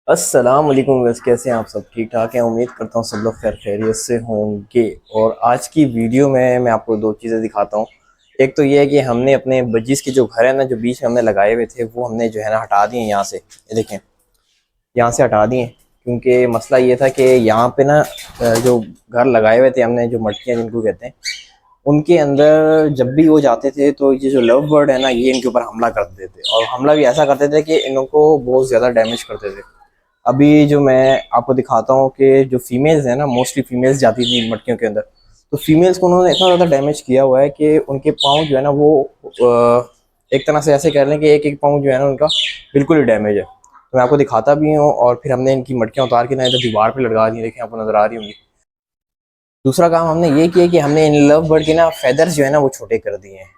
अस्सलाम वालेकुम गाइस, कैसे हैं आप? सब ठीक ठाक हैं? उम्मीद करता हूँ सब लोग खैर खैरियत से होंगे। और आज की वीडियो में मैं आपको दो चीज़ें दिखाता हूँ। एक तो ये है कि हमने अपने बजीज़ के जो घर है ना, जो बीच में हमने लगाए हुए थे, वो हमने जो है ना हटा दिए यहाँ से। ये देखें, यहाँ से हटा दिए क्योंकि मसला ये था कि यहाँ पे ना जो घर लगाए हुए थे हमने, जो मटकियाँ जिनको कहते हैं, उनके अंदर जब भी वो जाते थे तो ये जो लव बर्ड है ना, ये इनके ऊपर हमला करते थे। और हमला भी ऐसा करते थे कि इनको बहुत ज़्यादा डैमेज करते थे। अभी जो मैं आपको दिखाता हूँ कि जो फीमेल्स हैं ना, मोस्टली फीमेल्स जाती थी मटकियों के अंदर, तो फीमेल्स को उन्होंने इतना ज़्यादा डैमेज किया हुआ है कि उनके पाँव जो है ना वो एक तरह से ऐसे कह लें कि एक एक पाँव जो है ना उनका बिल्कुल ही डैमेज है। तो मैं आपको दिखाता भी हूँ, और फिर हमने इनकी मटकियाँ उतार के ना इधर दीवार पे लटका दी। देखें, आपको नजर आ रही होंगी। दूसरा काम हमने ये किया कि हमने इन लव बर्ड के ना फेदर्स जो है ना वो छोटे कर दिए हैं।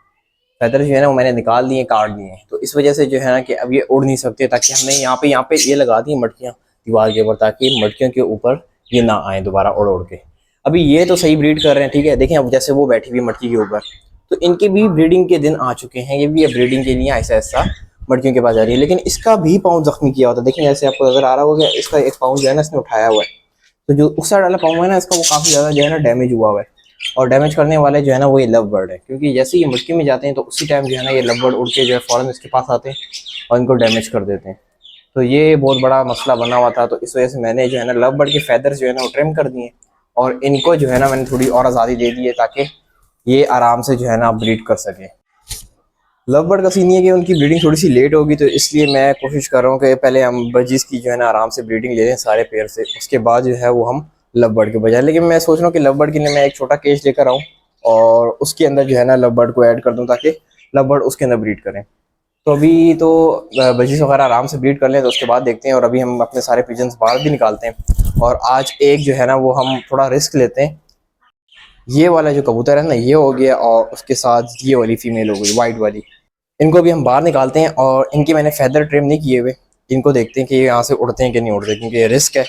फेदर्स जो है ना वो मैंने निकाल दिए, काट दिए हैं। तो इस वजह से जो है ना कि अब ये उड़ नहीं सकते, ताकि हमने यहाँ पे ये लगा दी मटकियाँ दीवार के ऊपर, ताकि मटकियों के ऊपर ये ना आए दोबारा उड़ उड़ के। अभी ये तो सही ब्रीड कर रहे हैं, ठीक है। देखें, अब जैसे वो बैठी हुई मटकी के ऊपर, तो इनके भी ब्रीडिंग के दिन आ चुके हैं। ये भी अब ब्रीडिंग के लिए ऐसा ऐसा मटकियों के पास जा रही है। लेकिन इसका भी पाँव जख्मी किया होता है। देखें, जैसे आपको नजर आ रहा होगा, इसका एक पाँव जो है ना इसने उठाया हुआ है। तो जो उस साइड वाला पाँव है ना इसका, वो काफ़ी ज़्यादा जो है ना डैमेज हुआ हुआ है। और डैमेज करने वाले जो है ना वो ये लव बर्ड है, क्योंकि जैसे ही मुश्किल में जाते हैं तो उसी टाइम जो है ना ये लव बर्ड उड़ के जो है फ़ौरन इसके पास आते हैं और इनको डैमेज कर देते हैं। तो ये बहुत बड़ा मसला बना हुआ था। तो इस वजह से मैंने जो है ना लव बर्ड के फैदर्स जो है ना वो ट्रिम कर दिए, और इनको जो है ना मैंने थोड़ी और आज़ादी दे दी है, ताकि ये आराम से जो है ना ब्रीड कर सके। लव बर्ड का सीन ये है कि उनकी ब्रीडिंग थोड़ी सी लेट होगी, तो इसलिए मैं कोशिश कर रहा हूँ कि पहले हम बजीज की जो है ना आराम से ब्रीडिंग ले लें सारे पेयर से, उसके बाद जो है वो हम लव बर्ड के बजाय। लेकिन मैं सोच रहा हूँ कि लव बर्ड के लिए मैं एक छोटा केज लेकर आऊँ और उसके अंदर जो है ना लव बर्ड को ऐड कर दूँ, ताकि लव बर्ड उसके अंदर ब्रीड करें। तो अभी तो बजीज वगैरह आराम से ब्रीड कर लें, तो उसके बाद देखते हैं। और अभी हम अपने सारे पिजन्स बाहर भी निकालते हैं, और आज एक जो है ना वो हम थोड़ा रिस्क लेते हैं। ये वाला जो कबूतर है ना, ये हो गया, और उसके साथ ये वाली फीमेल हो गई, वाइट वाली। इनको भी हम बाहर निकालते हैं, और इनके मैंने फेदर ट्रिम नहीं किए हुए। इनको देखते हैं कि ये यहाँ से उड़ते हैं कि नहीं उड़ते, क्योंकि रिस्क है।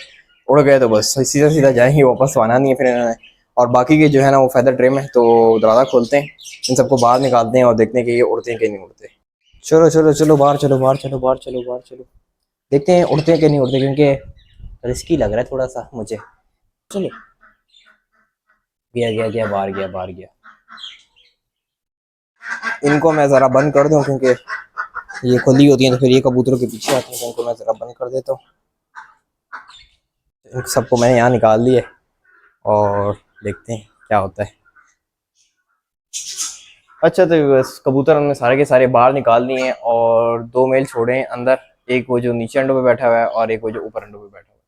उड़ गए तो बस सीधा सीधा जाएंगे, वापस तो आना नहीं है फिर इन्होंने। और बाकी के जो है ना वो फेदर ट्रिम है, तो दरवाज़ा खोलते हैं, इन सबको बाहर निकालते हैं और देखते हैं कि ये उड़ते हैं कि नहीं उड़ते। चलो चलो चलो, बाहर चलो, बाहर चलो, बाहर चलो, बाहर चलो। देखते हैं उड़ते हैं कि नहीं उड़ते, क्योंकि रिस्की लग रहा है थोड़ा सा मुझे। चलो, गया गया गया, बाहर गया, बाहर गया। इनको मैं ज़रा बंद कर दूँ, क्योंकि ये खुली होती हैं तो फिर ये कबूतरों के पीछे आती हैं। तो इनको मैं ज़रा बंद कर देता हूँ। इन सबको मैंने यहाँ निकाल दिया, और देखते हैं क्या होता है। अच्छा, तो बस कबूतर हमने सारे के सारे बाहर निकाल दिए हैं, और दो मेल छोड़े हैं अंदर। एक वो जो नीचे अंडों पे बैठा हुआ है, और एक वो जो ऊपर अंडों पे बैठा हुआ है।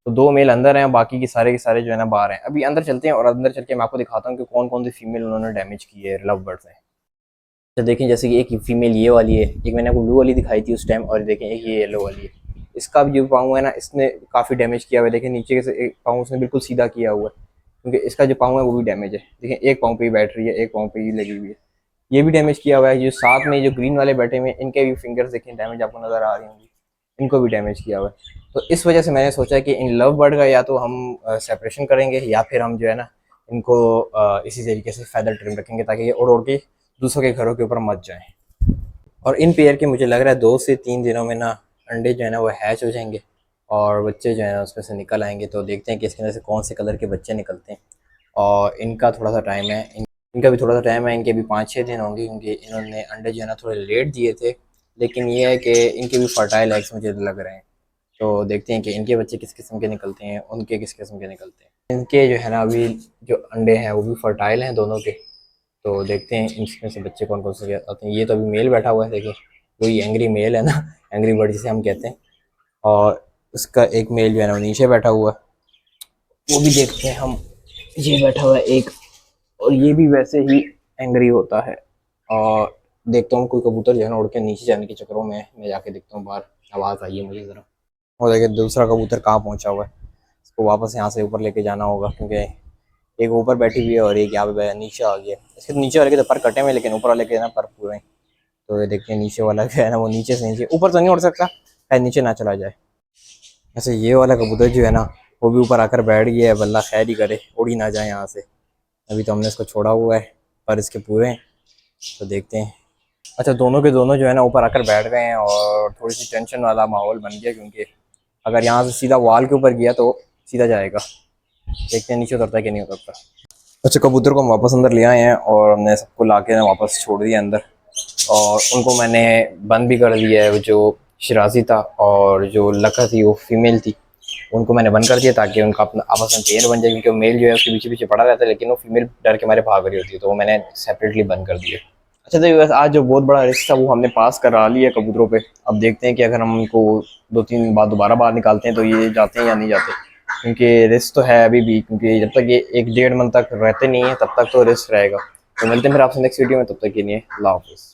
तो दो मेल अंदर हैं, बाकी के सारे जो है ना बाहर हैं। अभी अंदर चलते हैं, और अंदर चल के मैं आपको दिखाता हूँ कि कौन कौन सी फीमेल उन्होंने डैमेज की है लव बर्ड्स ने। तो देखें, जैसे कि एक फीमेल ये वाली है, एक मैंने आपको ब्लू वाली दिखाई थी उस टाइम, और देखें एक ये येलो वाली है। इसका भी जो पाँव है ना, इसने काफ़ी डैमेज किया हुआ है। देखें नीचे से एक पाँव उसने बिल्कुल सीधा किया हुआ है, क्योंकि इसका जो पाँव है वो भी डैमेज है। देखें, एक पाँव पे ही बैठ रही है, एक पाँव पे ही लगी हुई है। ये भी डैमेज किया हुआ है। जो साथ में जो ग्रीन वाले बैठे हुए हैं, इनके भी फिंगर्स देखें डैमेज आपको नज़र आ रही होंगी, इनको भी डैमेज किया हुआ है। तो इस वजह से मैंने सोचा कि इन लव बर्ड का या तो हम सेपरेशन करेंगे, या फिर हम जो है ना इनको इसी तरीके से फैदर ट्रिम रखेंगे, ताकि ये उड़ उड़ के दूसरों के घरों के ऊपर मत जाएं। और इन पेयर के मुझे लग रहा है 2 से 3 दिनों में ना अंडे जो है ना वो हैच हो जाएंगे, और बच्चे जो है ना उसमें से निकल आएंगे। तो देखते हैं कि इसके अंदर से कौन से कलर के बच्चे निकलते हैं। और इनका थोड़ा सा टाइम है, इनका भी थोड़ा सा टाइम है। इनके भी 5-6 दिन होंगे, क्योंकि इन्होंने अंडे जो है ना थोड़े लेट दिए थे। लेकिन ये है कि इनके भी फर्टाइल एग्स मुझे लग रहे हैं। तो देखते हैं कि इनके बच्चे किस किस्म के निकलते हैं, उनके किस किस्म के निकलते हैं। इनके जो है ना अभी जो अंडे हैं वो भी फर्टाइल हैं दोनों के। तो देखते हैं इनमें से बच्चे कौन कौन से आते हैं। ये तो अभी मेल बैठा हुआ है, देखिए वही एंग्री मेल है ना, एंग्री बर्ड जिसे हम कहते हैं। और उसका एक मेल जो है ना वो नीचे बैठा हुआ है, वो भी देखते हैं हम। ये बैठा हुआ है एक, और ये भी वैसे ही एंग्री होता है। और देखता हूँ कोई कबूतर जो है ना उड़ के नीचे जाने के चक्करों में मैं जाके देखता हूँ बाहर। आवाज़ आई है मुझे ज़रा। और देखिए दूसरा कबूतर कहाँ पहुँचा हुआ है, इसको वापस यहाँ से ऊपर लेके जाना होगा, क्योंकि एक ऊपर बैठी हुई है और एक यहाँ पे नीचे आ गया। इसके नीचे वाले के तो पर कटे हुए, लेकिन ऊपर वाले के ना पर पूरे हैं। तो ये देखते हैं नीचे वाला जो है ना वो नीचे से नीचे, ऊपर तो नहीं उड़ सकता, शायद नीचे ना चला जाए। ऐसे ये वाला कबूतर जो है ना वो भी ऊपर आकर बैठ गया है, बल्ला खैर ही करे, उड़ ही ना जाए यहाँ से। अभी तो हमने इसको छोड़ा हुआ है, पर इसके पूरे हैं, तो देखते हैं। अच्छा, दोनों के दोनों जो है ना ऊपर आकर बैठ गए हैं, और थोड़ी सी टेंशन वाला माहौल बन गया, क्योंकि अगर यहाँ से सीधा वॉल के ऊपर गया तो सीधा जाएगा। देखते हैं नीचे उतरता है कि नहीं उतरता। अच्छा, कबूतर को हम वापस अंदर ले आए हैं और हमने सबको ला के ना वापस छोड़ दिया अंदर, और उनको मैंने बंद भी कर दिया है। जो शराजी था और जो लका थी वो फीमेल थी, उनको मैंने बंद कर दिया ताकि उनका अपना आपस में पेयर बन जाए, क्योंकि वो मेल जो है उसके पीछे पीछे पड़ा रहता है, लेकिन वो फीमेल डर के मारे भाग रही होती है, तो वो मैंने सेपरेटली बंद कर दिया। अच्छा, तो बस आज जो बहुत बड़ा रिस्क था वो हमने पास करा लिया कबूतरों पे। अब देखते हैं कि अगर हम उनको 2-3 बार दोबारा बाहर निकालते हैं तो ये जाते हैं या नहीं जाते, क्योंकि रिस्क तो है अभी भी, क्योंकि जब तक ये 1-1.5 मंथ तक रहते नहीं है तब तक तो रिस्क रहेगा। तो मिलते हैं फिर आपसे नेक्स्ट वीडियो में, तब तक के लिए अल्लाह हाफिज़।